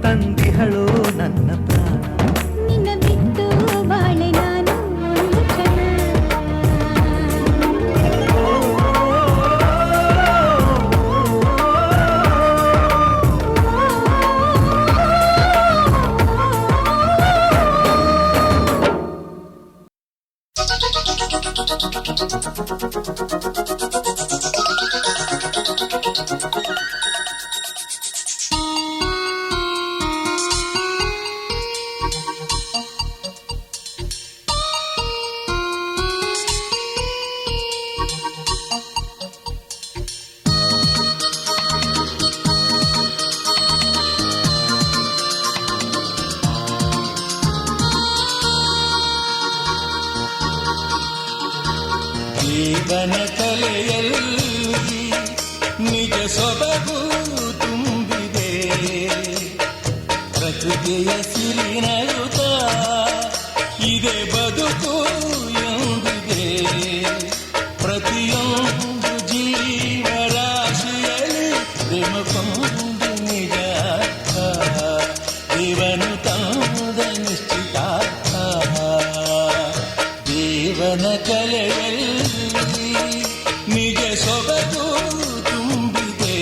ತಂದಿಹಳೋ ನನ್ನ ಪ್ರಾಣ. ನಿನ್ನ ಬಿಟ್ಟು ಬಾಳೆ ನಾನು ಒಂದು ಕ್ಷಣ. ಜೀವನ ಕಲೆಯಲ್ಲಿ ನಿಜ ಸೊಬಗು ತುಂಬಿದೆ. ಪ್ರಕೃತಿಯ ಸಿರಿನಯುತ ಇದೆ ಬದುಕು ಎಂದಿದೆ. ಪ್ರತಿಯೊಂದು ಜೀವರಾಶಿಯಲ್ಲಿ ಪ್ರೇಮಕೊಂದು ನಿಜ ದೇವನು ತಂದ ನಿಶ್ಚಿತಾರ್ಥ. ಜೀವನ ಕಲೆಯಲ್ಲಿ ನಿಜ ಸೊಬಗು ತುಂಬಿದೆ.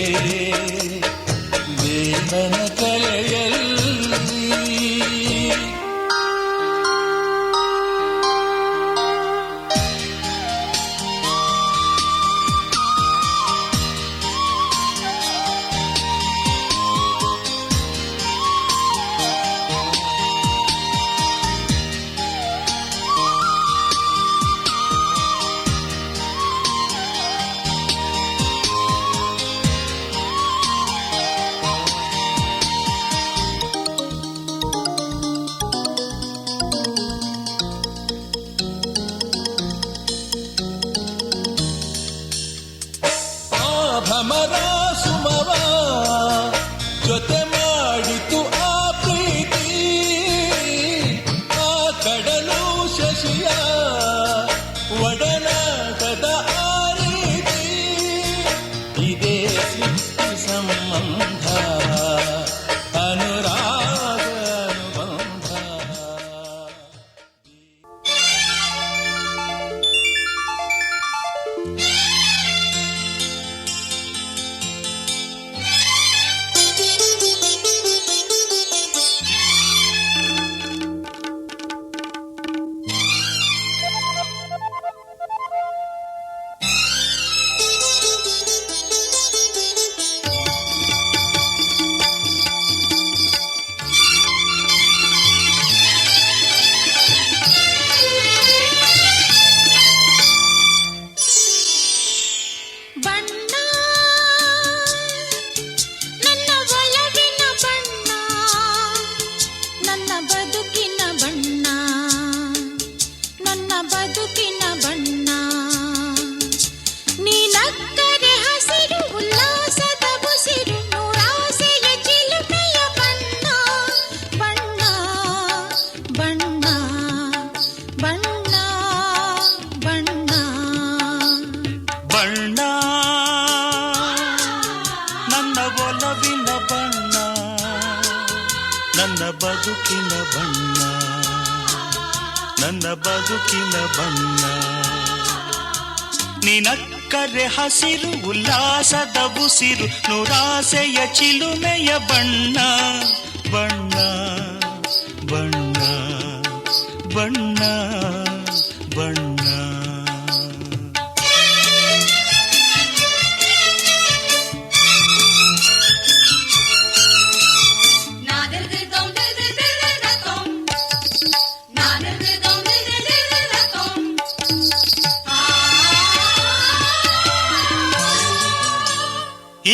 ದೇವನ ಕಲೆಯಲ್ಲಿ ಭ್ರಮರ ಸುಮವ ಜೊತೆ ಮಾಡಿತು ಆ ಪ್ರೀತಿ. ಆ ಕಡಲು ಶಶಿಯ ಒಡನಾಟದ ಆ ರೀತಿ. ಇದೇ ಸೃಷ್ಟಿ ಸಂಬಂಧ ಅನುರಾಗ ಅನುಬಂಧ. ಬದುಕಿನ ಬಣ್ಣ, ನನ್ನ ಬದುಕಿನ ಬಣ್ಣ. ನಿನಕ್ಕರೆ ಹಸಿರು ಉಲ್ಲಾಸದ ಉಸಿರು, ನೂರಾಸೆಯ ಚಿಲುಮೆಯ ಬಣ್ಣ ಬಣ್ಣ ಬಣ್ಣ ಬಣ್ಣ ಬಣ್ಣ.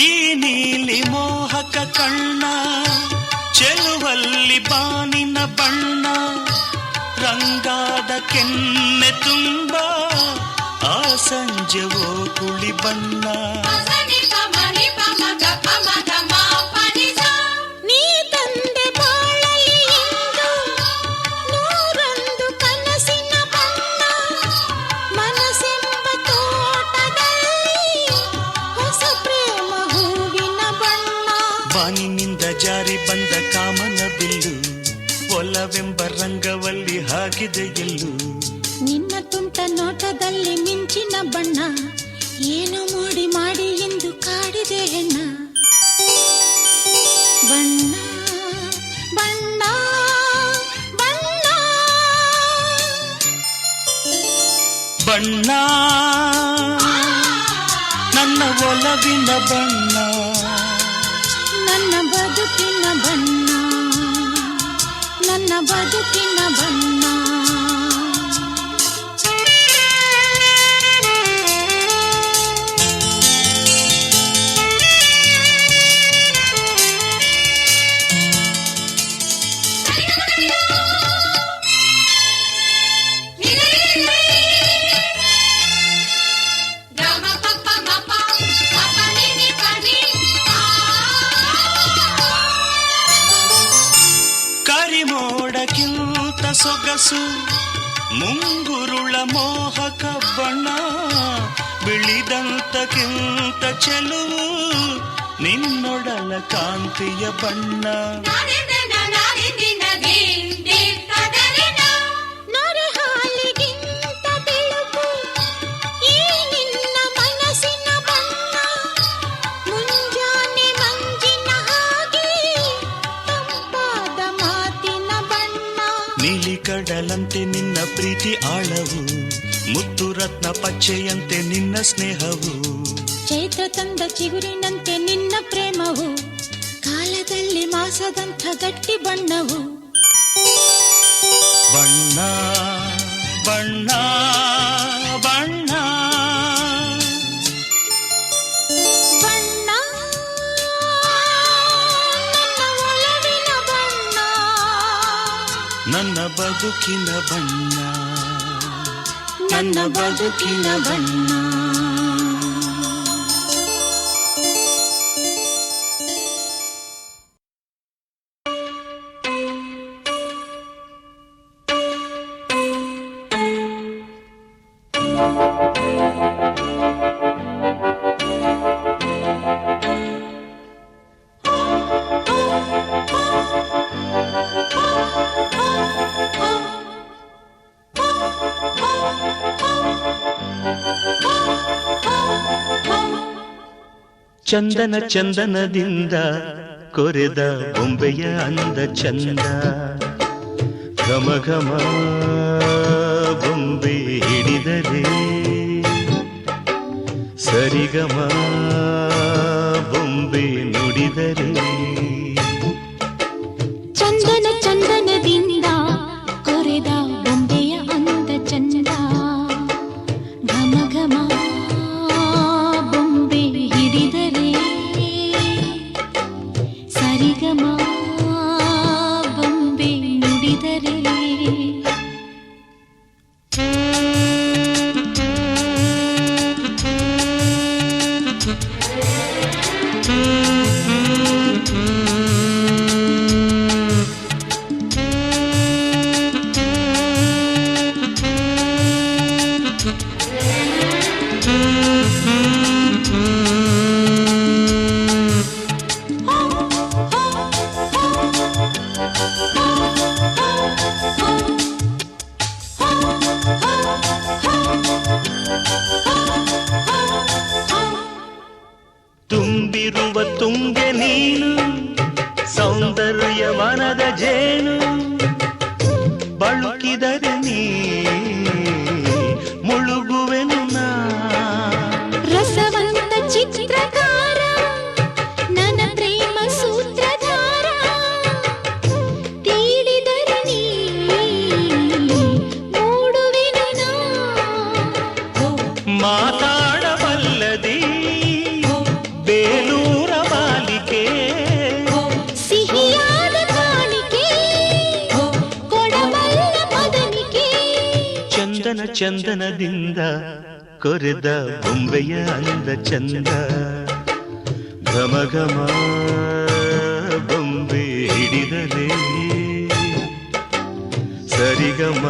ಈ ನೀಲಿ ಮೋಹಕ ಕಣ್ಣ, ಚೆಲುವಲ್ಲಿ ಬಾನಿನ ಬಣ್ಣ, ರಂಗಾದ ಕೆನ್ನೆ ತುಂಬ ಆ ಸಂಜೆವೋ ಕುಳಿ ಬಣ್ಣ. ನೀ ತಂದೆ ಬಾಳಲಿ ಇಂದು ನೂರೊಂದು ಕನಸಿನ ಬಣ್ಣ, ಮನಸ್ಸೆಂಬ ತೋಟದಲ್ಲಿ ಹೊಸ ಪ್ರೇಮ ಹೂವಿನ ಬಣ್ಣ. ಬಾನಿನಿಂದ ಜಾರಿ ಬಂದ ಚಂದ ಕಾಮನ ಬಿಲ್ಲು ಒಲವೆಂಬ ರಂಗವಲ್ಲಿ ಹಾಕಿದೆ ಎಲ್ಲೂ ನಿನ್ನ ತುಂಟ ನೋಟದಲ್ಲಿ ಮಿಂಚಿನ ಬಣ್ಣ ಏನು ಮೋಡಿ ಮಾಡಿ ಎಂದು ಕಾಡಿದೆ ಹೆಣ್ಣ ಬಣ್ಣ ಬಣ್ಣ ಬಣ್ಣ ಬಣ್ಣ ನನ್ನ ಒಲವಿನ ಬಣ್ಣ ನನ್ನ ಬದುಕಿನ ಬಣ್ಣ ನನ್ನ ಬದುಕಿನ ಬಣ್ಣ ಕರಿಮೋಡಕ್ಕಿಂತ ಸೊಗಸು ಮುಂಗುರುಳ ಮೋಹಕ ಬಣ್ಣ ಬಿಳಿದಂತಕ್ಕಿಂತ ಚೆಲುವು ನಿನ್ನೊಡಲ ಕಾಂತಿಯ ಬಣ್ಣ ನೊರೆ ಹಾಲಿಗಿಂತ ಬೆಳಕು ಈ ನಿನ್ನ ಮನಸ್ಸಿನ ಬಣ್ಣ ಮುಂಜಾನೆ ಮಂಜಿನ ಹಾಗೆ ತಂಪಾದ ಮಾತಿನ ಬಣ್ಣ ನೀಲಿ ಕಡಲಂತೆ ನಿನ್ನ ಪ್ರೀತಿ ಆಳವು ಮುತ್ತು ರತ್ನ ಪಚ್ಚೆಯಂತೆ ನಿನ್ನ ಸ್ನೇಹವು ಚೈತ್ರ ತಂದ ಚಿಗುರಿನಂತೆ ನಿನ್ನ ಪ್ರೇಮವು ಕಾಲದಲ್ಲಿ ಮಾಸದಂಥ ಗಟ್ಟಿ ಬಣ್ಣವು ಬಣ್ಣ ಬಣ್ಣ ಬಣ್ಣ ಬಣ್ಣ ನನ್ನ ಒಲವಿನ ಬಣ್ಣ ನನ್ನ ಬದುಕಿನ ಬಣ್ಣ ನನ್ನ ಬದುಕಿನ ಬಣ್ಣ ಚಂದನ ಚಂದನದಿಂದ ಕೊರೆದ ಬೊಂಬೆಯ ಅಂದ ಚಂದ ಘಮ ಘಮ ಬೊಂಬೆ ಹಿಡಿದರೆ ಸರಿಗಮ ಬೊಂಬೆ ನುಡಿದರೆ ಚಂದನ ಚಂದನದಿಂದ ಕೊರೆದ ಬೊಂಬೆಯ ಅಂದ ಚಂದ ಘಮ ಘಮ ಬೊಂಬೆ ಹಿಡಿದರೆ ಸರಿಗಮ ಬೊಂಬೆ ನುಡಿದರೆ ತುಂಬಿರುವ ತುಂಗೆ ನೀನು ಸೌಂದರ್ಯವನದ ಜೇನು ಬಳುಕಿದರೆ ನೀ ಮುಳುಗುವೆನು ನಾ ರಸವಂತ ಚಿತ್ರಕಾರ ನನ್ನ ಪ್ರೇಮ ಸೂತ್ರಧಾರ ತೀಡಿದರೆ ನೀ ಮೂಡುವೆನು ನಾ ಮಾತಾಡಬಲ್ಲದಿ ಬೇಲೂರ ಬಾಲಿಕೆ ಸಿಹಿಯಾದ ಕಾಣಿಕೆ ಕೊಡಬಲ್ಲ ಮದನಿಕೆ ಚಂದನ ಚಂದನದಿಂದ ಕೊರೆದ ಬೊಂಬೆಯ ಅಂದ ಚಂದ ಘಮ ಘಮ ಬೊಂಬೆ ಹಿಡಿದರೆ ಸರಿಗಮ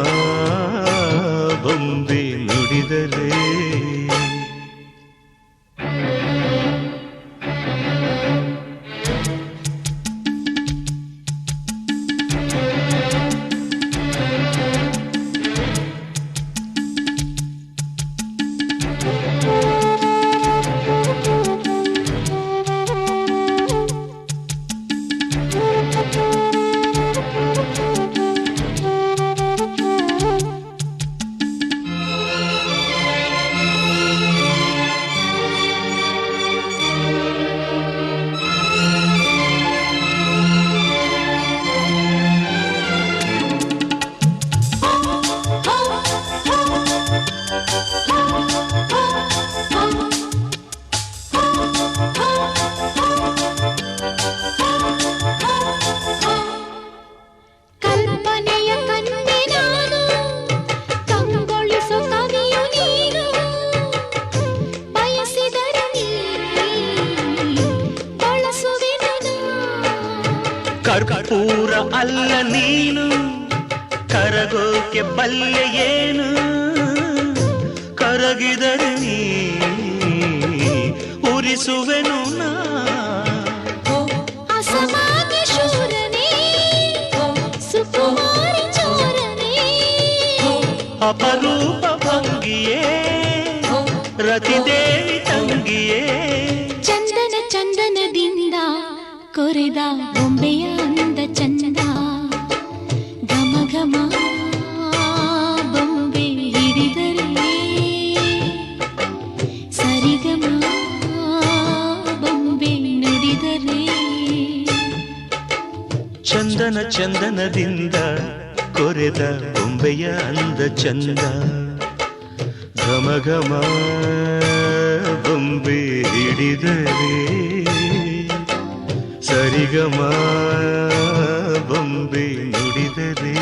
ಬೊಂಬೆ ನುಡಿದರೆ ಕರ್ಪೂರ ಅಲ್ಲ ನೀನು, ಕರಗೋಕೆ ಬಲ್ಲೆ ಏನು, ಕರಗಿದರೆ ನೀ ಉರಿಸುವೆನು ನಾ. ಅಸಮಾನ ಶೂರನೇ, ಸುಕುಮಾರಿ ಚೋರನೇ, ಅಪರೂಪ ಭಂಗಿಯೇ, ರತಿದೇವಿ ತಂಗಿಯೇ. ಚಂದನ ಚಂದನದಿಂದ ಕೊರೆದ ಬೊಂಬೆಯ ಅಂದ ಚಂದ, ಘಮ ಘಮ ಬೊಂಬೆ ಹಿಡಿದರೆ, ಸರಿಗಮ ಬೊಂಬೆ ನುಡಿದರೆ. ಚಂದನ ಚಂದನದಿಂದ ಕೊರೆದ ಬೊಂಬೆಯ ಅಂದ ಚಂದ, ಘಮ ಘಮ ಬೊಂಬೆ ಹಿಡಿದರೆ, ಸರಿಗಮ ಬೊಂಬೆ ನುಡಿದರೆ.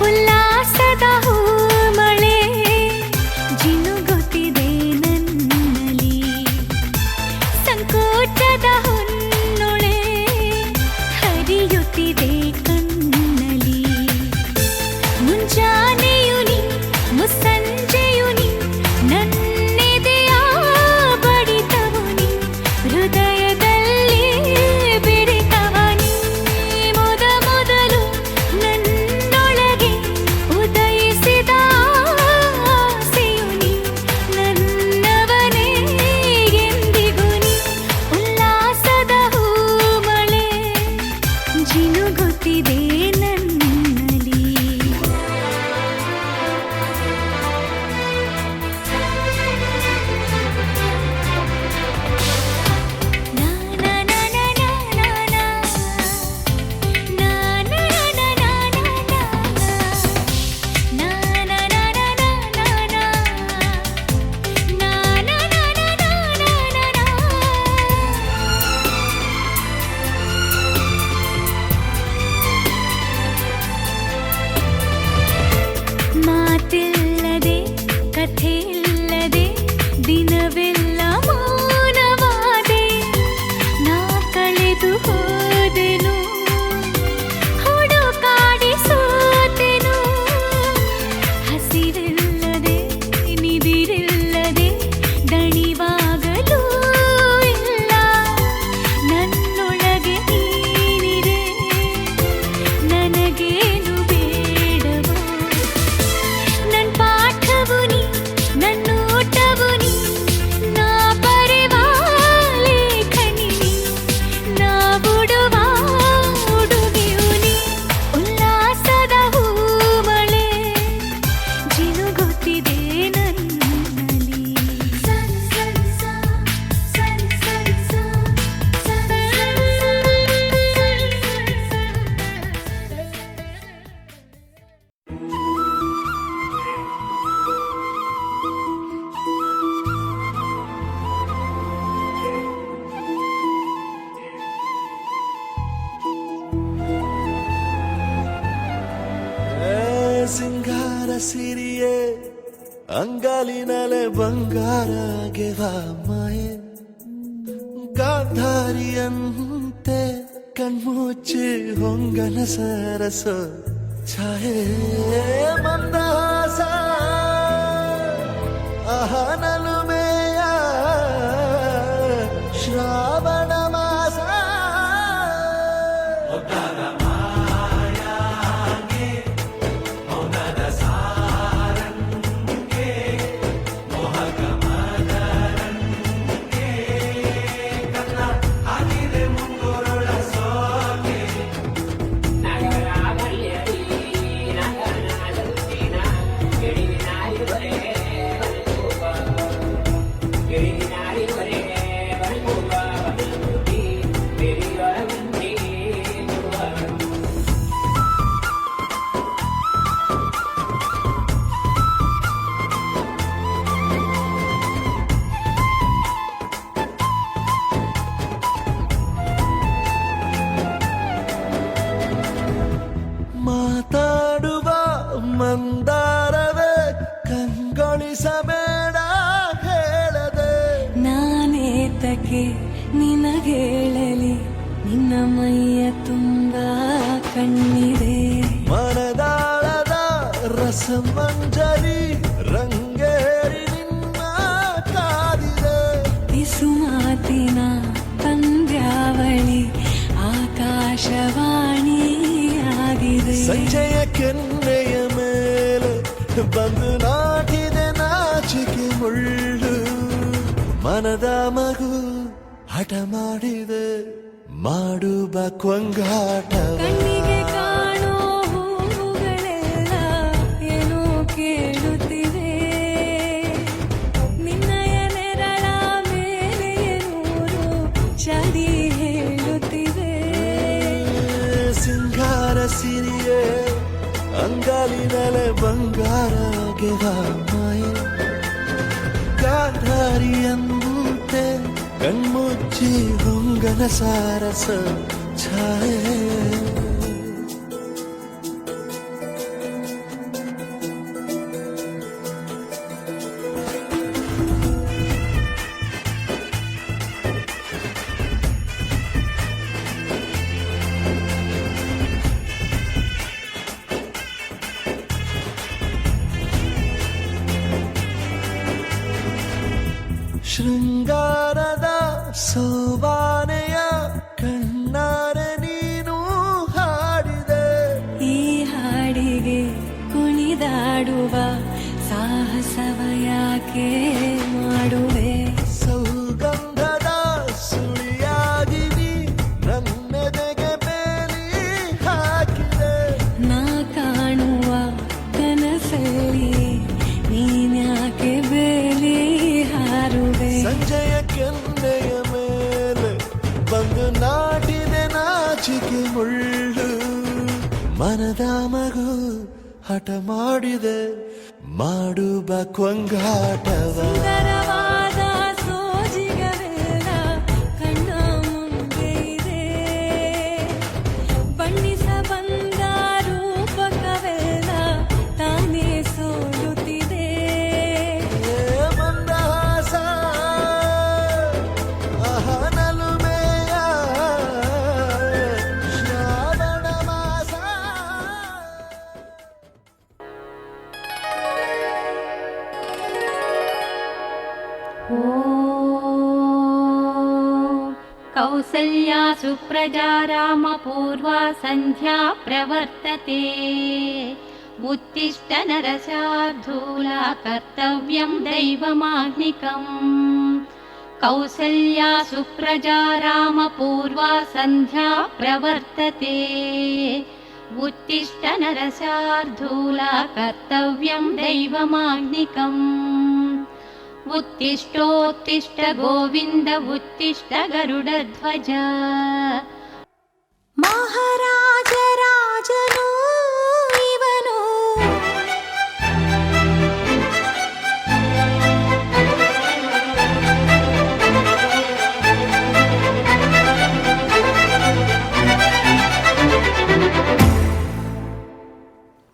ಉಲ್ಲಾಸದ ಹೂಮಳೆ ಜಿನುಗುತ್ತಿದೆ ನನ್ನಲ್ಲಿ, ಸಂಕೋಚದ ಹೊನ್ನೊಳೆ ಹರಿಯುತ್ತಿದೆ ಕಣ್ಣಲ್ಲಿ. ಮುಂಜಾನೆಯು ನೀ, ಮುಸ್ಸಂಜೆಯು ನೀ, ನನ್ನೆದೆಯ ಬಡಿತವು ನೀ, ಹೃದಯದಲ್ಲಿ ಬಿಡಿತವ ನೀ. ಮೊದ ಮೊದಲು ನನ್ನೊಳಗೆ ಉದಯಿಸಿದ ಆಸೆಯು ನೀ, ನನ್ನವನೇ ಎಂದಿಗೂ ನೀ. ಉಲ್ಲಾಸದ ಹೂಮಳೆ ಜಿನುಗುತ್ತಿದೆ ನನ್ನಲ್ಲಿ. ನಾ ನಾ ನಾ ನಾ ನಾ ನಾ ನಾ ನಾ ನಾ ನಾ ನಾ ನಾ ನಾ ನಾ ನಾ ನಾ ಮಾತಿಲ್ಲದೆ ಕಥೆಯಿಲ್ಲದೆ ದಿನವೆಲ್ಲ ಮೌನವಾದೆ, ನಾ ಕಳೆದು ಹೋದೆನು, ಹುಡುಕಾಡಿ ಸೋತೆನು. ಹಸಿರಿಲ್ಲದೆ ನಿದಿರಿಲ್ಲದೆ ದಣಿವಾಗಲೂ ಇಲ್ಲ, ನನ್ನೊಳಗೆ ನೀನಿರೆ ನನಗೇನು ಬೇಡವೋ. ನನ್ ಪಾಠವು ನೀ, ನನ್ನೋಟವು ನೀ, ನಾ ಬರೆವ ಲೇಖನಿ ನೀ, ನಾ ಬಿಡುವ ಉಡುಗೆಯು ನೀ. ಉಲ್ಲಾಸದ ಹೂಮಳೆ ಜಿನುಗುತ್ತಿದೆ ನನ್ನಲ್ಲಿ. ಸಿಂಗಾರ ಸಿರಿಯೇ ಅಂಗಾಲಿನಲೆ ಬಂಗಾರ ಗೆವ ಮಾಯೆ, ಗಾಂಧಾರಿಯಂತೆ ಕಣ್ಮುಚ್ಚಿ ಹೊಂಗನ ಸರಸ ಛಾಯೆ. ಮಂದಹಾಸ ಅಹನಲುಮೆಯ ಶ್ರಾವಣ ಮಾಸ, ತಿಳಿಸಬೇಡ ಹೇಳದೆ ನಾನೇತಕ್ಕೆ ನಿನಗೇಳಲಿ ನಿನ್ನ ಮೈಯ ತುಂಬ ಕಣ್ಣಿದೆ ಮನದಾಳದ ರಸಮಂಜರಿ ರಂಗೇರಿ ನಿನ್ನ ಕಾದಿದೆ ಬಿಸು ಮಾತಿನ ಪಂದ್ಯಾವಳಿ ಆಕಾಶವಾಣಿಯಾಗಿದೆ ಸಂಜೆಯ ಕೆನ್ನೆಯ ಮೇಲೆ ಬಂದು ನಾಟಿದೆ ನಾಚಿಕೆ ಮುಳ್ಳು ಮನದ ಮಗು ಹಠ ಮಾಡಿದೆ ಮಾಡುವ ಕೊಂಗಾಟವ ಕಣ್ಣಿಗೆ ಕಾಣೋ ಹೂವುಗಳೆಲ್ಲ ಏನೋ ಕೇಳುತ್ತಿವೆ ನಿನ್ನಯ ನೆರಳ ಮೇಲೆ ನೂರು ಚಡಿ ಹೇಳುತ್ತಿವೆ ಸಿಂಗಾರ ಸಿರಿಯೇ ಅಂಗಾಲಿನಲೆ ಬಂಗಾರ ಗೆವ ಮಾಯ ಗಾಂಧಾರಿಯಂತೆ ಕಣ್ಮುಚ್ಚಿ ಹೊಂಗನ ಸಾರಸ ಛಾಯೆ ಶೃಂಗಾರದ ಸೋಬಾನೆಯ ಕಣ್ಣಾರೆ ನೀನು ಹಾಡಿದೆ ಈ ಹಾಡಿಗೆ ಕುಣಿದಾಡುವ ಸಾಹಸವ ಯಾಕೆ ಮಾಡುವೆ ಸೌಗಂಧದ ಸುಳಿಯಾಗಿ ನೀ ನನ್ನೆದೆಗೆ ಬೇಲಿ ಹಾಕಿದೆ ನಾ ಕಾಣುವ ಕನಸಲ್ಲಿ ನೀನ್ಯಾಕೆ ಬೇಲಿ ಹಾರುವೆ ಸಂಜೆಯ ಕೆನ್ನೆಯ ಮೇಲೆ ಬಂದು ನಾಟಿದೆ ನಾಚಿಕೆ ಮುಳ್ಳು ಮನದ ಮಗು ಹಠ ಮಾಡಿದೆ ಮಾಡುವ ಕೊಂಗಾಟವ ಸುಂದರವಾದ ಸೋಜಿಗವೆಲ್ಲ ಕಣ್ಣ ಮುಂದೆ ಇದೆ ಬಣ್ಣಿಸ ಬಂದ ರೂಪಕವೆಲ್ಲ ತಾನೇ ಸೋಲುತ್ತಿದೆ ಮಂದಹಾಸ ಅಹನಲುಮೆಯ ಶ್ರಾವಣ ಮಾಸ कौसल्या सुप्रजा रामपूर्वा सन्ध्या प्रवर्तते उत्तिष्ठ नरशार्दूला कर्तव्यं दैवमाह्निकम् कौसल्या सुप्रजा रामपूर्वा सन्ध्या प्रवर्तते उत्तिष्ठ नरशार्दूला कर्तव्यं दैवमाह्निकम् उत्तिष्ठोत्तिष्ठ गोविन्द उत्तिष्ठ गरुडध्वज ಮಹಾರಾಜ ರಾಜನು ಇವನು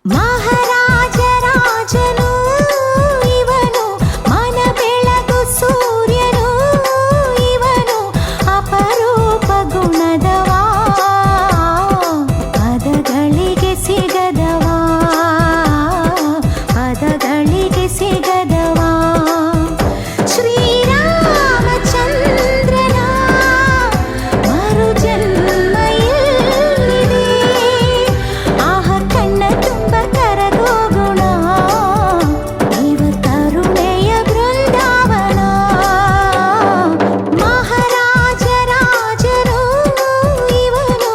ಮಹಾರಾಜ ರಾಜನು ಇವನು ಮನ ಬೆಳಗು ಸೂರ್ಯನು ಇವನು ಅಪರೂಪ ಗುಣದವಾ ಪದಗಳಿಗೆ ಸಿಗದವಾ ಪದಗಳಿಗೆ ಸಿಗದವಾ ಶ್ರೀರಾಮಚಂದ್ರನ ಮರುಜನ್ಮ ಎಲ್ಲಿದೆ ಆಹ ಕಣ್ಣ ತುಂಬ ಕರಗೋ ಗುಣ ಇವ ಕರುಣೆಯ ಬೃಂದಾವನ ಮಹಾರಾಜ ರಾಜನು ಇವನು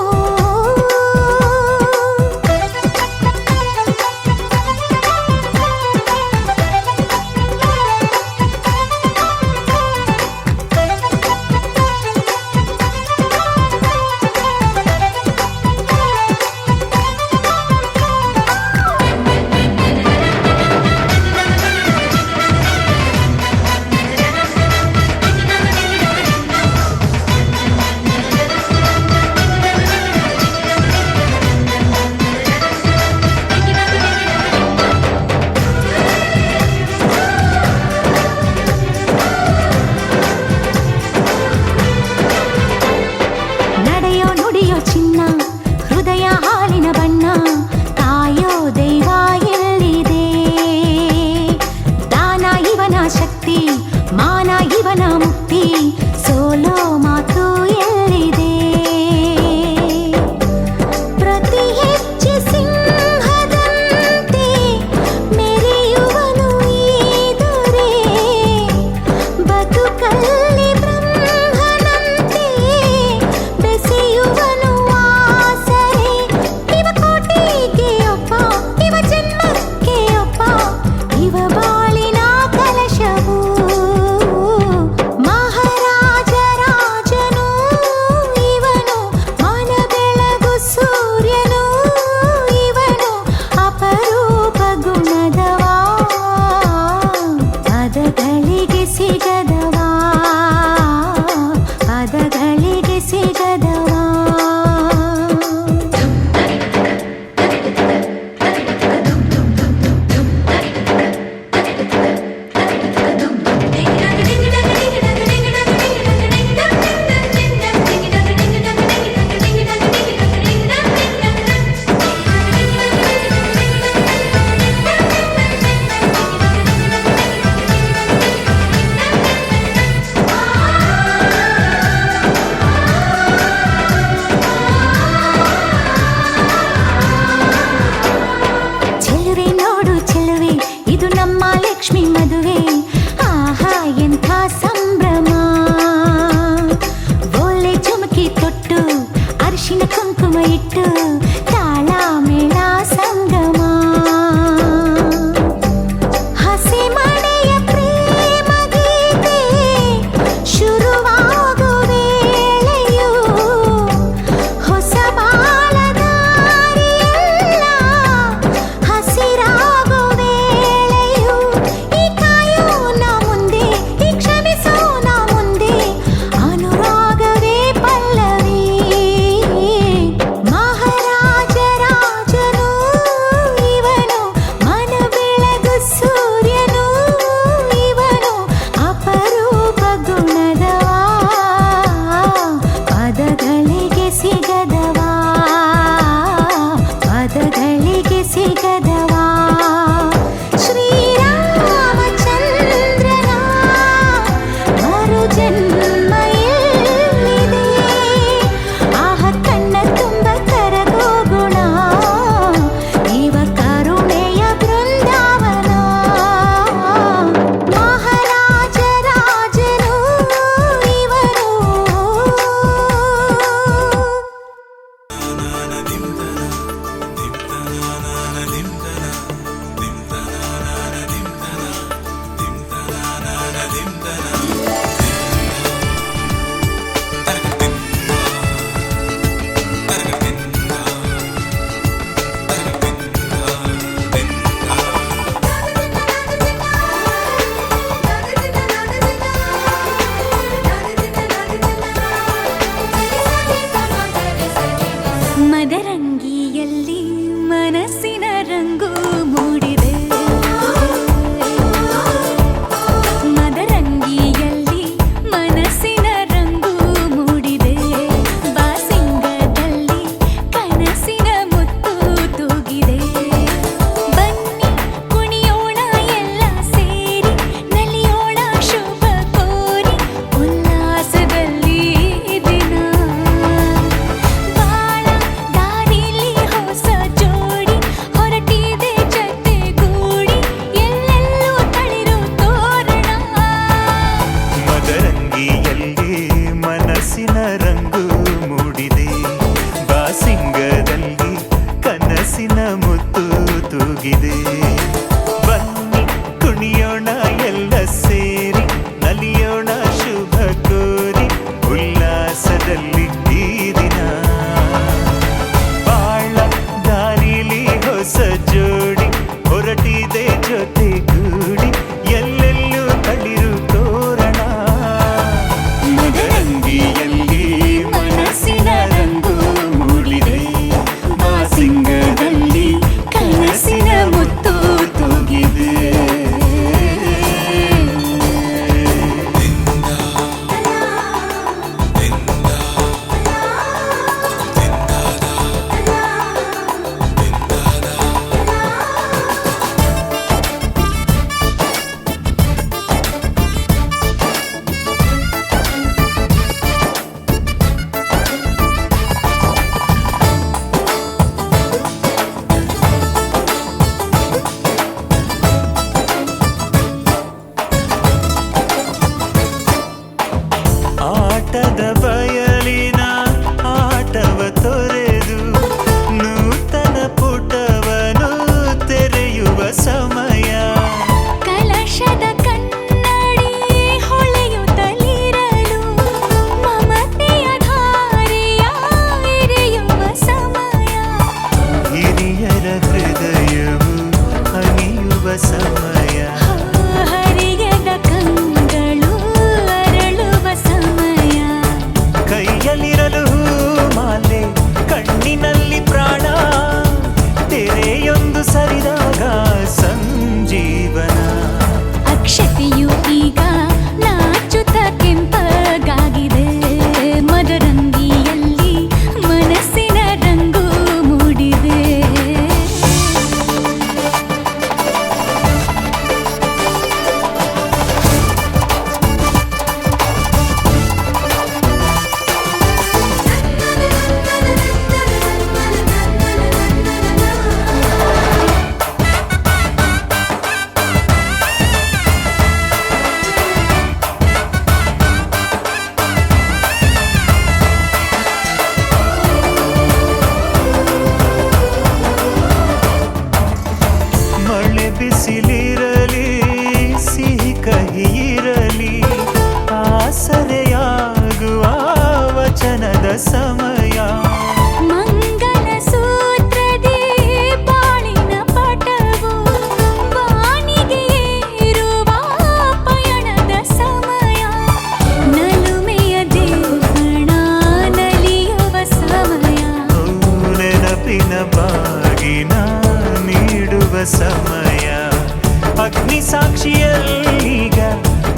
ಅಗ್ನಿ ಸಾಕ್ಷಿಯಲ್ಲೀಗ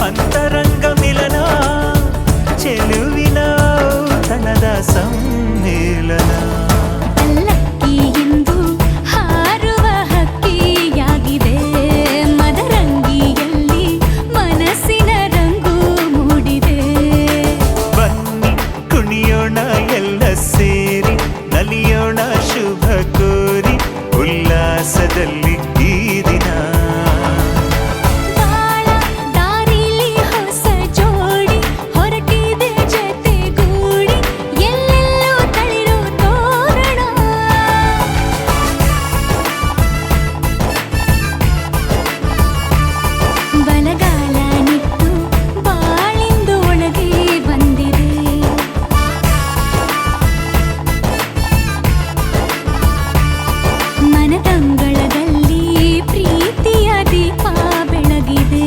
ಅಂತರಂಗ ಮಿಲನ, ಚೆಲುವಿನ ತನದ ಸಮ್ಮೇಳನ. ಪಲ್ಲಕ್ಕಿ ಎಂದು ಹಾರುವ ಹಕ್ಕಿಯಾಗಿದೆ, ಮದರಂಗಿಯಲ್ಲಿ ಮನಸ್ಸಿನ ರಂಗು ಮೂಡಿದೆ. ಬನ್ನಿ ಕುಣಿಯೋಣ ಎಲ್ಲ ಸೇರಿ, ನಲಿಯೋಣ ಶುಭ ಕೋರಿ, ಉಲ್ಲಾಸದಲ್ಲಿ ಈ ದಿನ. ಬಾಳ ದಾರಿಲಿ ಹೊಸ ಜೋಡಿ ಹೊರಟಿದೆ ಜತೆಗೂಡಿ, ಎಲ್ಲೆಲ್ಲೂ ತಳಿರು ತೋರಣ. ಬಲಗಾಲ ನಿಟ್ಟು ಬಾಳಿಂದು ಒಳಗೆ ಬಂದಿದೆ. ಮನದಂಗಳದಲ್ಲಿ ಪ್ರೀತಿಯ ದೀಪ ಬೆಳಗಿದೆ.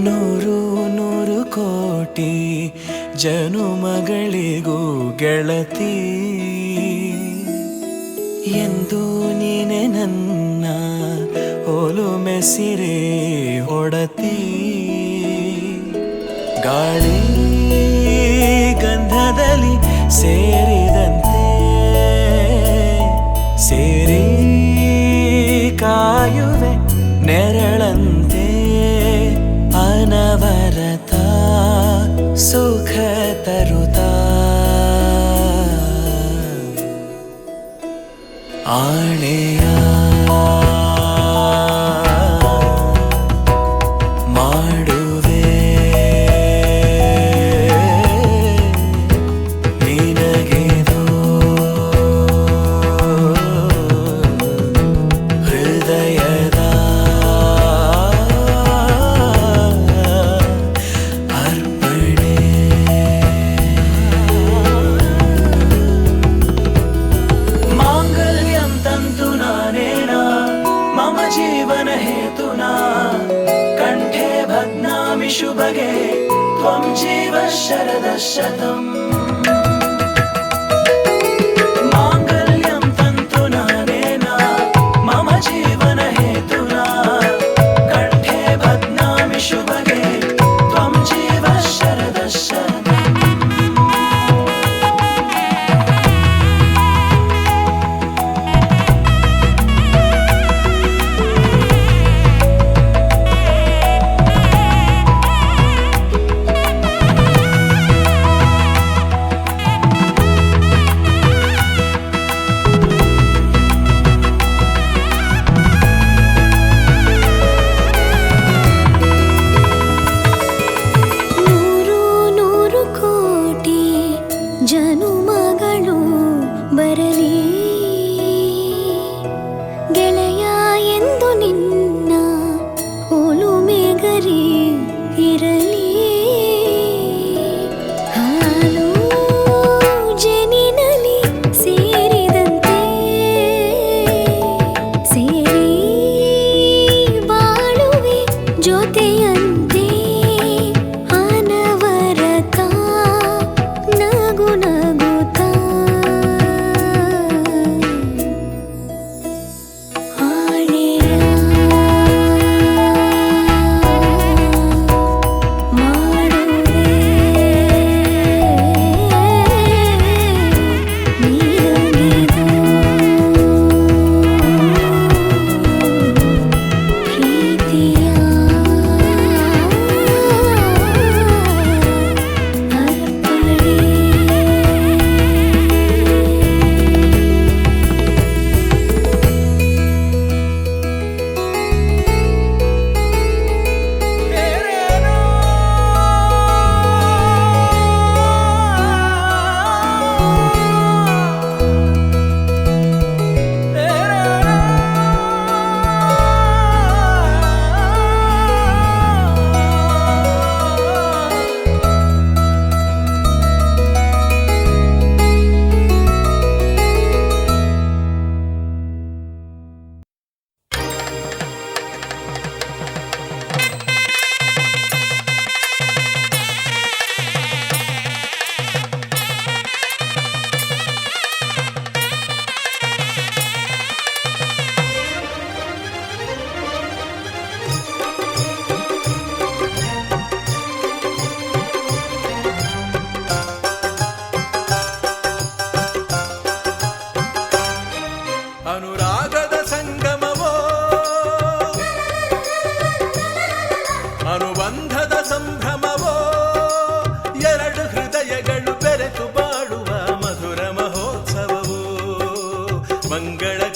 ನೂರು ನೂರು ಕೋಟಿ ಜನುಮಗಳಿಗೂ ಗೆಳತಿ, ಎಂದು ನೀನೆ ನನ್ನ ಒಲುಮೆ ಸಿರೆ ಒಡತಿ. ಗಾಳಿ ಗಂಧದಲ್ಲಿ ಸೇರಿದಂತೆ ಸೇರಿ ಕಾಯುವೆ ನೆರಳಂತೆ, ಅನವರತ ಸುಖ ತರುತ್ತಾ ಆಣೆಯ ಮಾಡುವೆ ನಿನಗೆದು ಹೃದಯದ ಅರ್ಪಣೆ. ಮಾಂಗಲ್ಯಂ ತಂತು ನಾನೇನ ಮಮ ಜೀವನ ಹೇತುನಾ, ಕಂಠೆ ಭಗ್ನಾಮಿ ಶುಭಗೆ ತ್ವಂ ಜೀವ ಶರದಃ ಶತಂ. ಮಾಂಗಲ್ಯಂ ತಂತು ನಾನೇನ ಮಮ ಜೀವನ ಹೇತುನಾ, ಕಂಠೆ ಭಗ್ನಾಮಿ ಶುಭಗೆ ತ್ವಂ ಜೀವ ಶರದಃ ಶತಂ.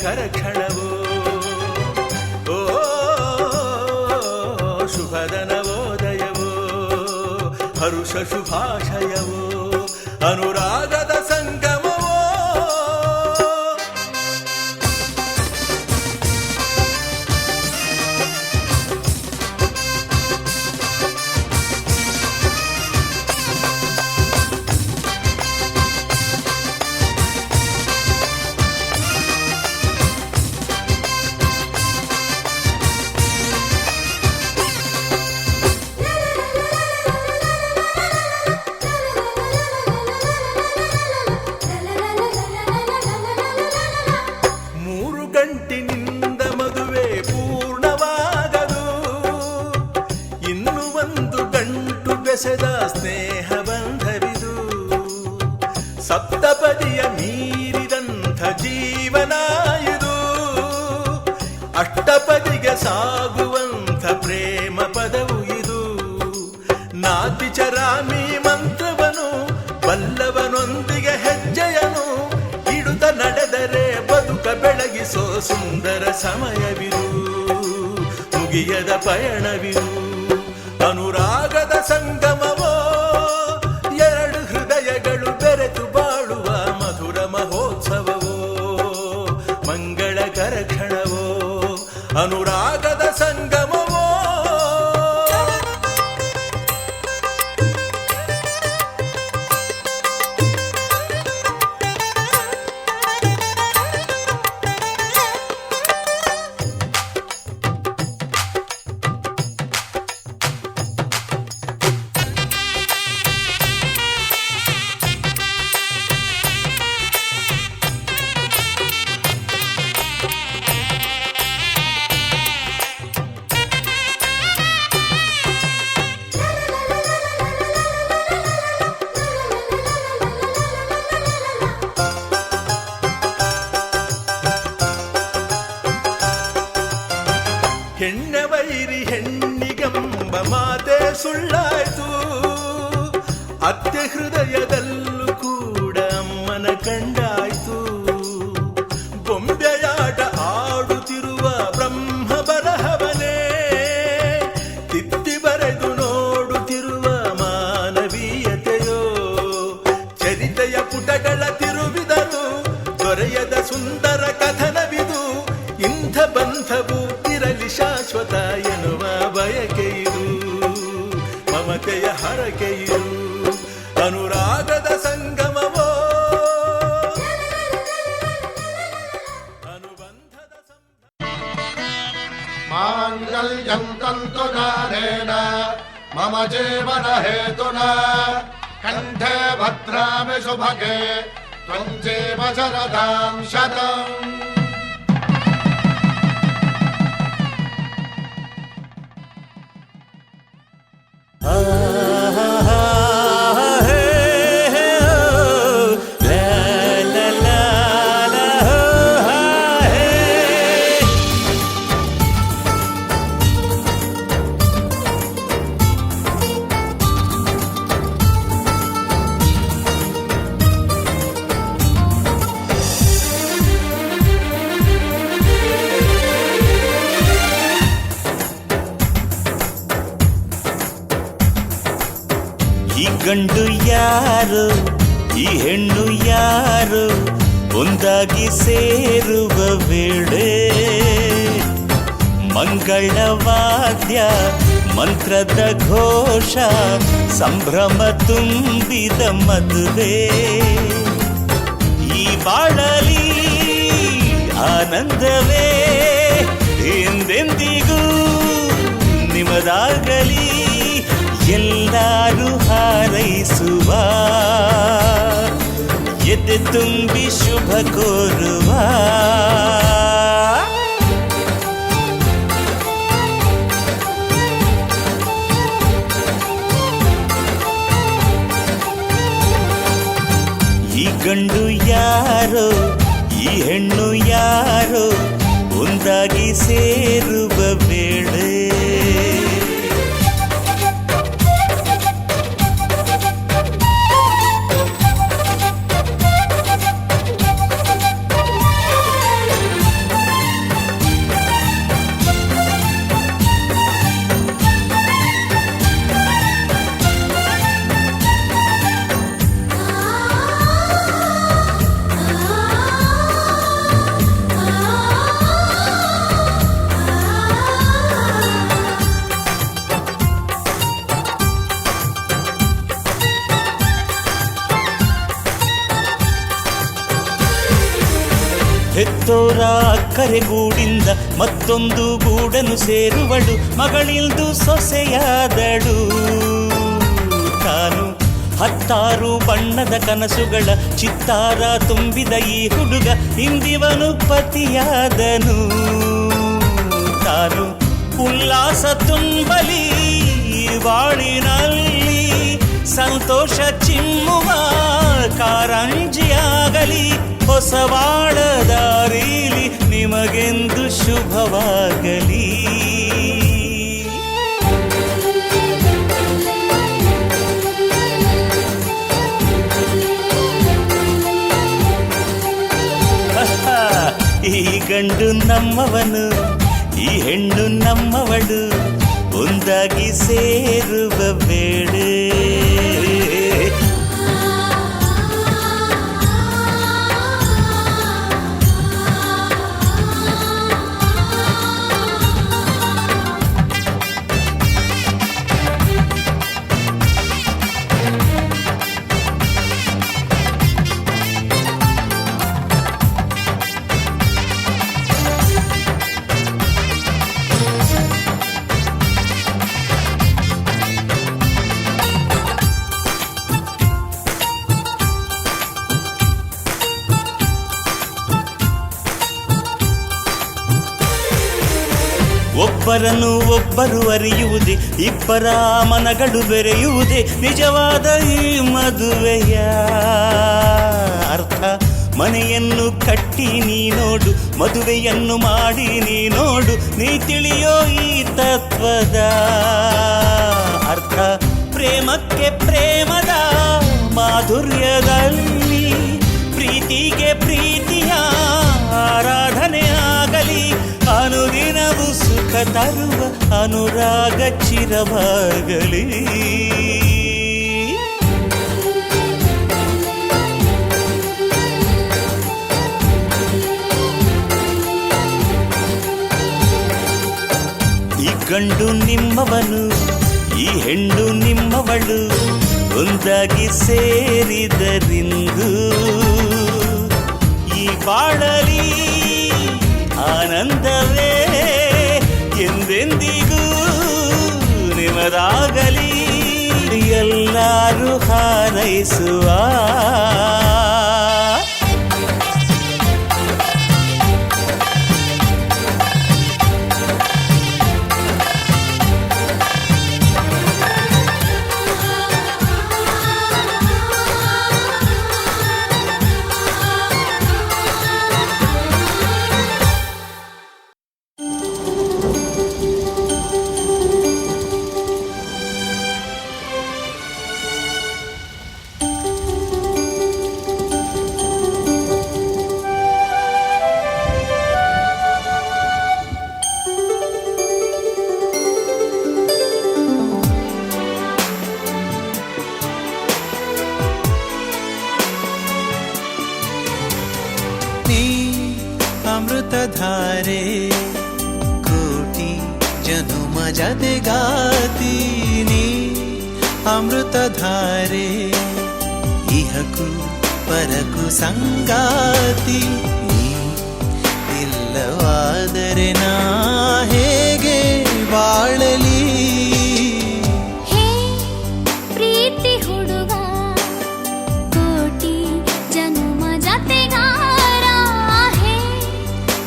ಕರಕ್ಷಣವೋ ಓ ಶುಭದ ನವೋದಯವೋ ಹರುಷ ಶುಭಾಶಯವೋ ಅನುರಾಗದ ಸಂಗಮವೋ ಗಂಟಿನಿಂದ ಮದುವೆ ಪೂರ್ಣವಾಗದು ಇನ್ನು ಒಂದು ಗಂಟು ಬೆಸೆದ ಸ್ನೇಹ ಬಂಧವಿದು ಸಪ್ತಪದಿಯ ಮೀರಿದಂಥ ಜೀವನ ಇದು ಅಷ್ಟಪದಿಗೆ ಸಾಗುವಂಥ ಪ್ರೇಮ ಪದವು ಇದು ನಾತಿಚರಾಮಿ ಮಂತ್ರವನು ಬಲ್ಲವನೊಂದಿಗೆ ಹೆಜ್ಜೆಯನು ಇಡುತ್ತ ನಡೆದರೆ ಬದುಕ ಬೆಳಗಿಸೋ ಸುಂದರ ಸಮಯವಿರು ಮುಗಿಯದ ಪಯಣವಿರು ಅನುರಾಗದ ಸಂಗಮವೋ ಎರಡು ಹೃದಯಗಳು ಬೆರೆತು ಬಾಳುವ ಮಧುರ ಮಹೋತ್ಸವವೋ ಮಂಗಳಕರ ಕ್ಷಣವೋ ಅನುರಾಗದ ಸಂಗಮವೋ ಹೆಣ್ಣ ವೈರಿ ಹೆಣ್ಣಿಗಂಬ ಮಾತೆ ಸುಳ್ಳಾಯ್ತು ಅತ್ತೆ ಹೃದಯದಲ್ಲೂ ಕೂಡ ಅಮ್ಮನ ಕಂಡಾಯ್ತು ಬೊಂಬೆಯಾಟ ಆಡುತ್ತಿರುವ ಬ್ರಹ್ಮ ಬರಹವನೇ ತಿದ್ದಿ ಬರೆದು ನೋಡುತ್ತಿರುವ ಮಾನವೀಯತೆಯೋ ಚರಿತೆಯ ಪುಟಗಳ ತಿರುವಿದರು ದೊರೆಯದ ಸುಂದರ ಕಥನವಿದು ಇಂಥ ಬಂಧವು ಇರಲಿ ಶಾಶ್ವತ ಎನ್ನುವ ಬಯಕೆಯಿದು ಮಮತೆಯ ಹರಕೆಯಿದು ಅನುರಾಗದ ಸಂಗಮವೋ ಅನುಬಂಧದ ಮಾಂಗಲ್ಯಂ ತಂತುನಾನೇನ ಮಮ ಜೀವನ ಹೇತುನಾ ಕಂಠೆ ಭದ್ರಾಮಿ ಶುಭಗೆ ತ್ವಂ ಜೀವ ಶರದಾಂ ಶತಂ ಈ ಗಂಡು ಯಾರು ಈ ಹೆಣ್ಣು ಯಾರು ಒಂದಾಗಿ ಸೇರುವ ವೇಳೆ ಮಂಗಳವಾದ್ಯ ಮಂತ್ರದ ಘೋಷ ಸಂಭ್ರಮ ತುಂಬಿದ ಮದುವೆ ಈ ಬಾಳಲಿ ಆನಂದವೇ ಎಂದೆಂದಿಗೂ ನಿಮದಾಗಲಿ ಎಲ್ಲರೂ ಹಾರೈಸುವ ಎದೆ ತುಂಬಿ ಶುಭ ಕೋರುವ ಈ ಗಂಡು ಯಾರೋ ಈ ಹೆಣ್ಣು ಯಾರೋ ಒಂದಾಗಿ ಸೇರುವ ವೇಳೆ ಹೆತ್ತೋರ ಕರೆಗೂಡಿಂದ ಮತ್ತೊಂದು ಗೂಡನು ಸೇರುವಳು, ಮಗಳಿಲ್ದು ಸೊಸೆಯಾದಳು. ತಾನು 16 ಬಣ್ಣದ ಕನಸುಗಳ ಚಿತ್ತಾರ ತುಂಬಿದ ಈ ಹುಡುಗ ಇಂದಿವನು ಪತಿಯಾದನು. ತಾನು ಉಲ್ಲಾಸ ತುಂಬಲಿ ಬಾಳಿನಲ್ಲಿ, ಸಂತೋಷ ಚಿಮ್ಮುವ ಕಾರಂಜಿಯಾಗಲಿ, ಹೊಸವಾಳ ದಾರೀಲಿ ನಿಮಗೆಂದು ಶುಭವಾಗಲಿ. ಈ ಗಂಡು ನಮ್ಮವನು, ಈ ಹೆಣ್ಣು ನಮ್ಮವಳು, ಒಂದಾಗಿ ಸೇರುವ ವೇಳೆ. ಒಬ್ಬರನ್ನು ಒಬ್ಬರು ಅರಿಯುವುದೇ, ಇಬ್ಬರ ಮನಗಳು ಬೆರೆಯುವುದೇ ನಿಜವಾದ ಈ ಮದುವೆಯ ಅರ್ಥ. ಮನೆಯನ್ನು ಕಟ್ಟಿ ನೀ ನೋಡು, ಮದುವೆಯನ್ನು ಮಾಡಿ ನೀ ನೋಡು, ನೀ ತಿಳಿಯೋ ಈ ತತ್ವದ ಅರ್ಥ. ಪ್ರೇಮಕ್ಕೆ ಪ್ರೇಮದ ಮಾಧುರ್ಯದಲ್ಲಿ, ಪ್ರೀತಿಗೆ ಪ್ರೀತಿಯ ಆರಾಧನೆ ಆಗಲಿ, ಅನುದಿನವು ಸುಖ ತರುವ ಅನುರಾಗ ಚಿರವಾಗಲಿ. ಈ ಗಂಡು ನಿಮ್ಮವನು, ಈ ಹೆಣ್ಣು ನಿಮ್ಮವಳು, ಒಂದಾಗಿ ಸೇರಿದರಿಂದು ಈ ಬಾಳಲಿ ಆನಂದವೇ ಎಂದೆಂದಿಗೂ ನಿಮದಾಗಲಿ. ಎಲ್ಲರೂ ಹಾರೈಸುವ अमृतधारे कोटि जनुम जगातीनी अमृतधारे इहकु परकु संगाति इल्लवादरे ना हेगे बाळली ಹೇ ಪ್ರೀತಿ ಹುಡುಗ ಕೋಟಿ ಜನುಮ ಜತೆಗಾರ ಹೇ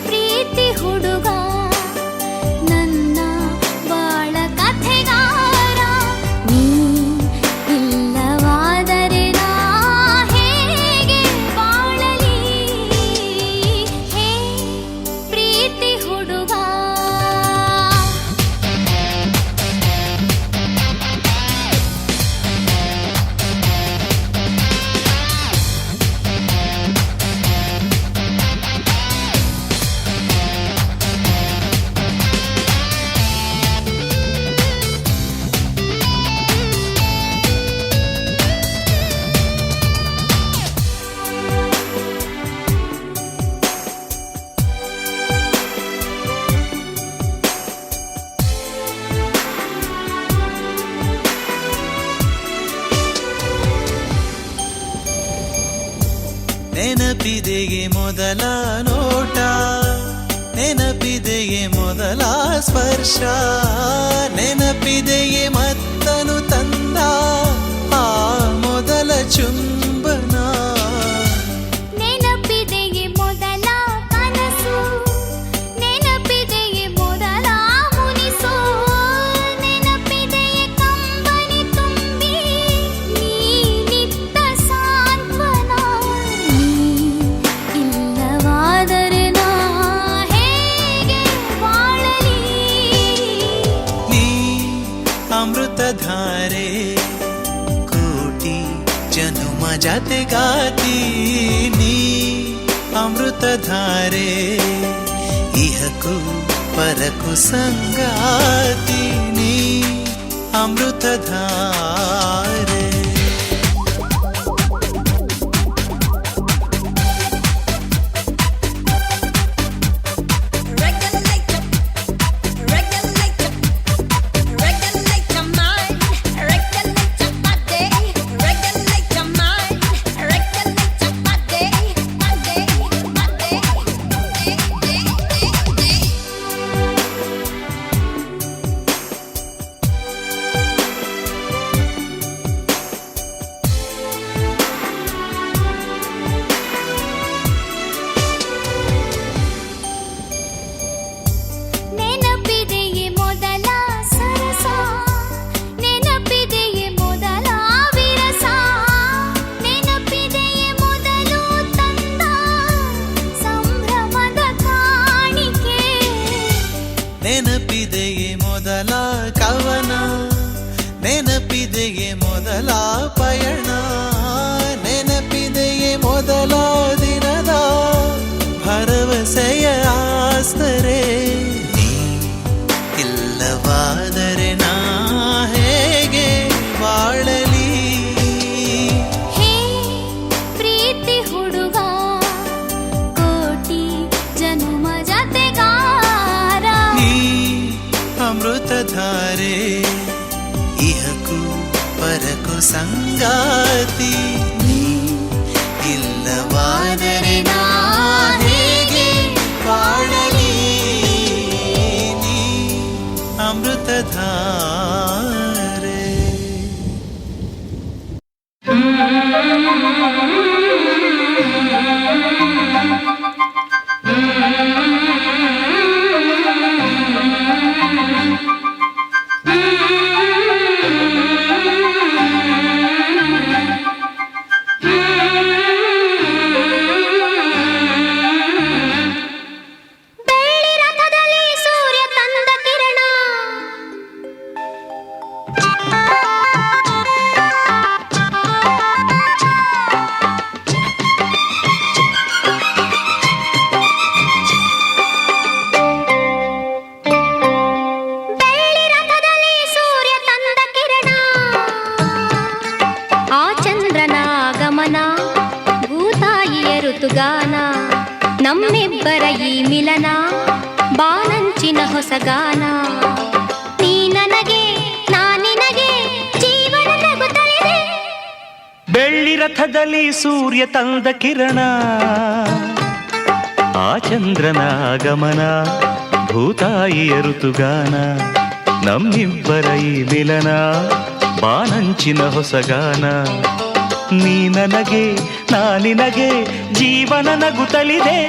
ಪ್ರೀತಿ ಹುಡುಗ ನನ್ನ ಬಾಳ ಕಥೆಗಾರ ನೀ ಇಲ್ಲವಾದರೆ ನಾ ಹೇಗೆ ಬಾಳಲಿ ಹೇ ಪ್ರೀತಿ ಹುಡುಗ ನೆನಪಿದೆಗೆ ಮೊದಲ ನೋಟ, ನೆನಪಿದೆಯೇ ಮೊದಲ ಸ್ಪರ್ಶ, ನೆನಪಿದೆಯೇ ಮತ್ತನು ತಂದ ಆ ಮೊದಲ ಚುಂಬನ, ನೆನಪಿದೆಯೇ ಮೊದಲ ಕನಸು, ನೆನಪಿದೆಯೇ ಮೊದಲ ಮುನಿಸು, ನೆನಪಿದೆಯೇ ಕಂಬನಿ ತುಂಬಿ ನೀನಿತ್ತ ಸಾಂತ್ವನ, ನೀ ಇಲ್ಲವಾದರೆ ನಾ ಹೇಗೆ ಬಾಳಲಿ, ನೀ ಅಮೃತಧಾರೆ ಕೋಟಿ ಜನುಮ ಜತೆಗಾತಿ, ನೀ ಅಮೃತಧಾರೆ ಇಹಕು ಪರಕು ಸಂಗಾತಿ, ನೀ ಅಮೃತಧಾರೆ. ನೆನಪಿದೆಯೇ ಮೊದಲ ಸರಸ, ನೆನಪಿದೆಯೇ ಮೊದಲ ವಿರಸ, ನೆನಪಿದೆಯೇ ಮೊದಲು ತಂದ ಸಂಭ್ರಮದ ಕಾಣಿಕೆ, ನೆನಪಿದೆಯೇ ಮೊದಲ ಕವನ, ನೆನಪಿದೆಯೇ ಮೊದಲ ಪಯಣ, ನೆನಪಿದೆಯೇ ಮೊದಲ ದಿನದ ಭರವಸೆಯ ಆಸ್ತರೆ, ನೀ ಇಲ್ಲವಾದರೆ ನಾ ಹೇಗೆ ಬಾಳಲಿ, ಹೇ ಪ್ರೀತಿ ಹುಡುಗ ಕೋಟಿ ಜನುಮ ಜತೆಗಾರ, ನೀ ಅಮೃತಧಾರೆ ಇಹಕು ಪರಕು ಸಂಗಾತಿ, ನೀ ಇಲ್ಲವಾದರೆ ನಾ ಹೇಗೆ ಬಾಳಲಿ, ನೀ ಅಮೃತಧಾರೆ. ಬೆಳ್ಳಿ ರಥದಲ್ಲಿ ಸೂರ್ಯ ತಂದ ಕಿರಣ, ಬೆಳ್ಳಿ ರಥದಲ್ಲಿ ಸೂರ್ಯ ತಂದ ಕಿರಣ, ಆ ಚಂದ್ರನ ಆಗಮನ ಭೂತಾಯಿಯ ಋತುಗಾನ, ನಮ್ಮಿಬ್ಬರ ಈ ಮಿಲನ ಬಾನಂಚಿನ ಹೊಸಗಾನ, ನೀ ನನಗೆ ನಾ ನಿನಗೆ ಜೀವನ ನಗುತ್ತಲಿದೆ, ಬೆಳ್ಳಿ ರಥದಲ್ಲಿ ಸೂರ್ಯ ತಂದ ಕಿರಣ, ಆ ಚಂದ್ರನ ಆಗಮನ ಭೂತಾಯಿಯ ಋತುಗಾನ, ನಮ್ಮಿಬ್ಬರ ಈ ಮಿಲನ ಬಾನಂಚಿನ ಹೊಸಗಾನ, ನೀ ನನಗೆ ನಾ ನಿನಗೆ ಜೀವನ ನಗುತ್ತಲಿದೆ.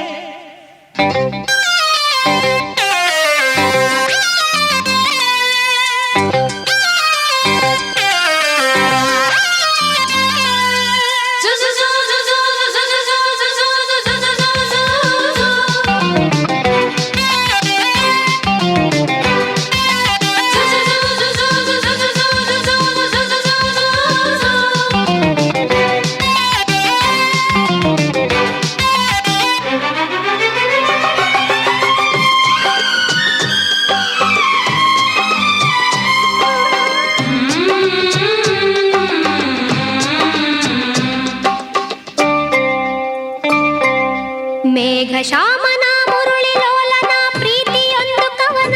ಮೇಘಶ್ಯಾಮನ ಮುರುಳಿ ಲೋಲನ ಪ್ರೀತಿಯೊಂದು ಕವನ,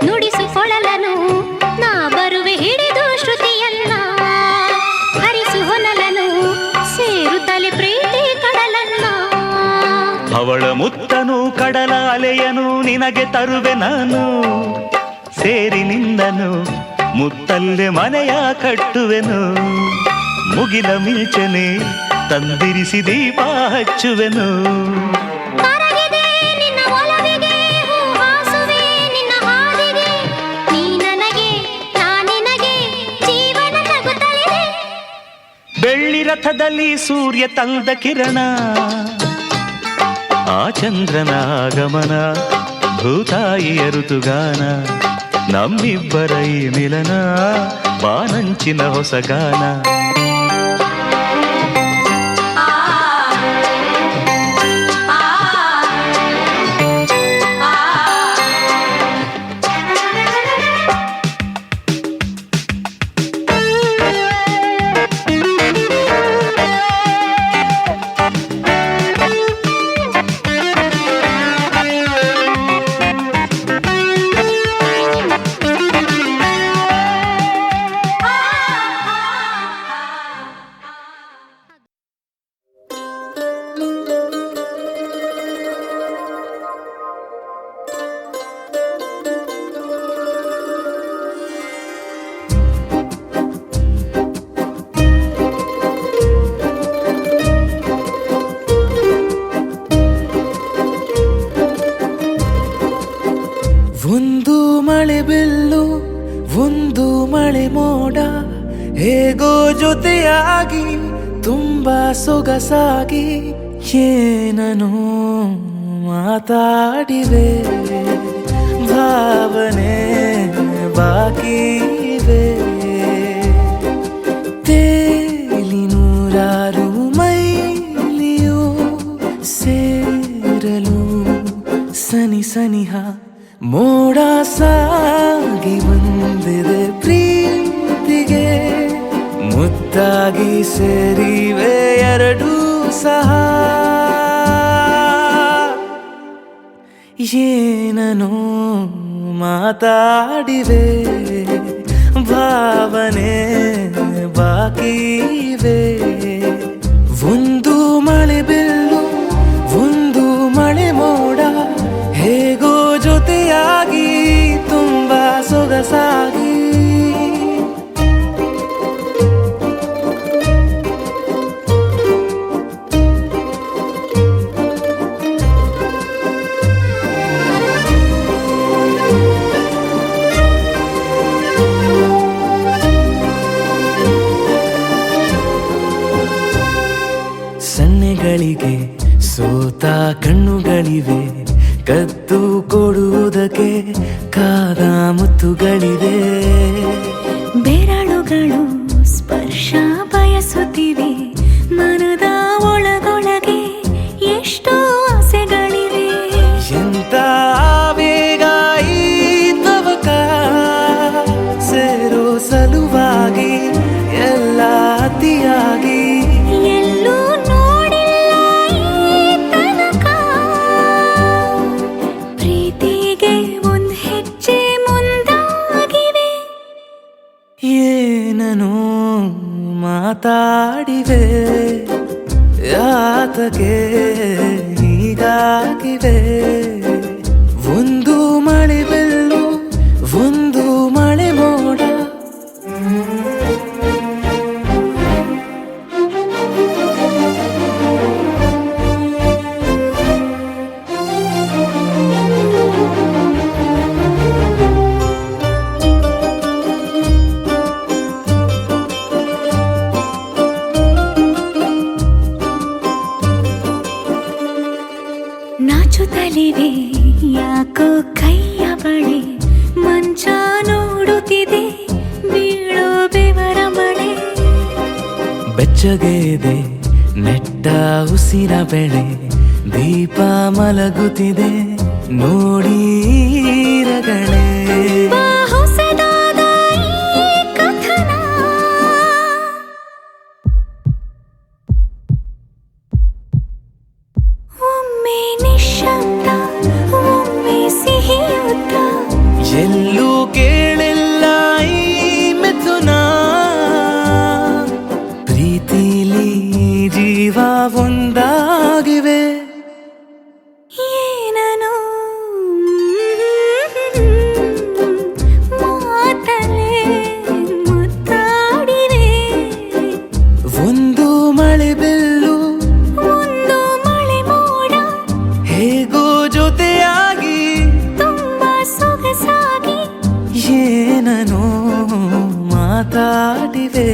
ನುಡಿಸುಕೊಳಲನು ನಾ ಬರುವೆ ಹಿಡಿದು ಶ್ರುತಿಯನ್ನ, ಹರಿಸು ಹೊನಲನು ಸೇರುತ್ತಲೆ ಪ್ರೀತಿ ಕಡಲನ್ನ. ಅವಳ ಮುತ್ತನು ಕಡಲ ಅಲೆಯನು ನಿನಗೆ ತರುವೆ ನಾನು, ಸೇರಿ ನಿಂದನು ಮುತ್ತಲ್ಲೆ ಮನೆಯ ಕಟ್ಟುವೆನು, ಮುಗಿಲ ಮಿಂಚನೆ ತಂದಿರಿಸಿ ದೀಪ ಹಚ್ಚುವೆನು. ಕರಗಿದೆ ನಿನ್ನ ಒಲವಿಗೆ, ಹೂ ಹಾಸುವೆ ನಿನ್ನ ಹಾದಿಗೆ, ನೀ ನನಗೆ ನಾ ನಿನಗೆ ಜೀವನ ನಗುತ್ತಲಿದೆ. ಬೆಳ್ಳಿ ರಥದಲ್ಲಿ ಸೂರ್ಯ ತಂದ ಕಿರಣ, ಆ ಚಂದ್ರನ ಆಗಮನ, ಭೂತಾಯಿಯ ಋತುಗಾನ, ನಮ್ಮಿಬ್ಬರ ಈ ಮಿಲನ, ಬಾನಂಚಿನ ಹೊಸಗಾನ. ಒಂದು ಮಳೆ ಬಿಲ್ಲು ಒಂದು ಮಳೆ ಮೋಡ, ಹೇಗೋ ಜೊತೆಯಾಗಿ ತುಂಬಾ ಸೊಗಸಾಗಿ ಏನನು ಮಾತಾಡಿವೆ, ಭಾವನೆ ಬಾಕಿ ಇವೆ. ತೇಲಿ ನೂರಾರು ಮೈಲಿಯು ಸೇರಲು ಸನಿ ಸನಿಹ ಮೋಡ ಸಾಗಿ ಬಂದಿದೆ ಪ್ರೀತಿಗೆ, ಮುತ್ತಾಗಿ ಸೇರಿವೆ ಎರಡೂ ಸಹ. ಏನನು ಮಾತಾಡಿವೆ, ಭಾವನೆ ಬಾಕಿ ಇವೆ. ಒಂದು ಮಳೆ ಬಿಲ್ಲು ಒಂದು ಮಳೆ ಮೋಡ, ಹೇಗೋ ಜೊತೆಯಾಗಿ ತುಂಬಾ ಸೊಗಸಾಗಿ. ಸನ್ನೆಗಳಿಗೆ ಸೋತ ಕಣ್ಣುಗಳಿವೆ, ಕದ್ದು ಕೊಡುವುದಕ್ಕೆ ಕಾದ ಮುತ್ತುಗಳಿವೆ. ಬೆರಳುಗಳು ಸ್ಪರ್ಶ ಬಯಸುತ್ತಿವೆ, ಮನದ ಒಳಗೊಳಗೆ ಎಷ್ಟೋ ಆಸೆಗಳಿವೆ. ಎಂತ ಆವೇಗ ಈ ತವಕ, ಸೇರೋ ಸಲುವಾಗಿ ಎಲ್ಲ ಅತಿಯಾಗಿ. ಎಲ್ಲೂ ನೋಡಿಲ್ಲ ಈ ತನಕ, ಪ್ರೀತಿಗೆ ಒಂದ್ ಹೆಜ್ಜೆ ಮುಂದಾಗಿವೆ. ಏನನು ಮಾತಾಡಿವೆ, ಯಾತಕ್ಕೆ ಹೀಗಾಗಿವೆ. ಒಂದು ಮಳೆ ಬೆಲ್ಲು ಒಂದು ಮಳೆ ಮೋಡ, ನಾಚುತ್ತಲಿವೆ ಯಾಕೋ ಕೈಯ ಬಳೆ, ಮಂಚ ನೋಡುತ್ತಿದೆ ಬೀಳೋ ಬೆವರ ಮಳೆ. ಬೆಚ್ಚಗೆದೆ ನೆಟ್ಟ ಉಸಿರ ಬೆಳೆ, ದೀಪ ಮಲಗುತ್ತಿದೆ ನೋಡಿ ರಗಳೇ. ಹೊಸದಾದ ಈ ಕಥನ, ಒಮ್ಮೆ ನಿಶಬ್ದ ಒಮ್ಮೆ ಸಿಹಿಯುತ್ತ, ಎಲ್ಲೂ ಕೇಳಿಲ್ಲ ಈ ಮಿಥುನ. ಪ್ರೀತಿಲಿ ಜೀವ ಒಂದಾಗಿವೆ, ಮಾತಾಡಿವೆ